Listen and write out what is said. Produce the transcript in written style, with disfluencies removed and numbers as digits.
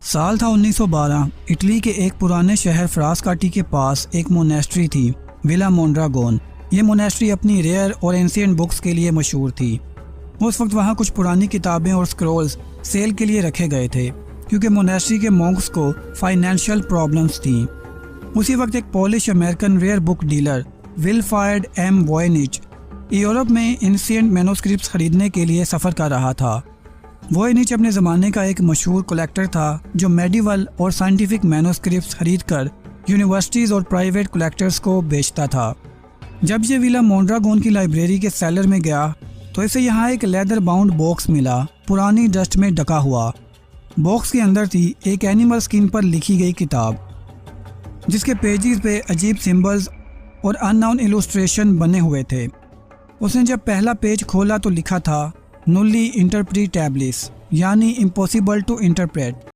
साल था 1912। इटली के एक पुराने शहर फ्रास्काटी के पास एक मोनेस्ट्री थी, विला मोंड्रागोन। ये मोनेस्ट्री अपनी रेयर और एंशिएंट बुक्स के लिए मशहूर थी। उस वक्त वहाँ कुछ पुरानी किताबें और स्क्रॉल्स सेल के लिए रखे गए थे, क्योंकि मोनेस्ट्री के मॉन्क्स को फाइनेंशियल प्रॉब्लम्स थी। उसी वक्त एक Polish American rare book dealer Wilfrid M Voynich Europe में एंशिएंट मैन्युस्क्रिप्ट्स खरीदने के लिए सफ़र कर रहा था। वॉयनिच अपने ज़माने का एक मशहूर कलेक्टर था, जो मेडिवल और साइंटिफिक मैन्युस्क्रिप्ट्स खरीदकर यूनिवर्सिटीज़ और प्राइवेट कलेक्टर्स को बेचता था। जब ये विला मोंड्रागोन की लाइब्रेरी के सेलर में गया तो इसे यहाँ एक लेदर बाउंड बॉक्स मिला, पुरानी डस्ट में ढका हुआ। बॉक्स के अंदर थी एक एनिमल स्किन पर लिखी गई किताब, जिसके पेजेस पे अजीब सिंबल्स और अननोन इलस्ट्रेशन बने हुए थे। उसने जब पहला पेज खोला तो लिखा था नुल्ली इंटरप्रिटेबलिस, यानी इम्पॉसिबल टू इंटरप्रेट।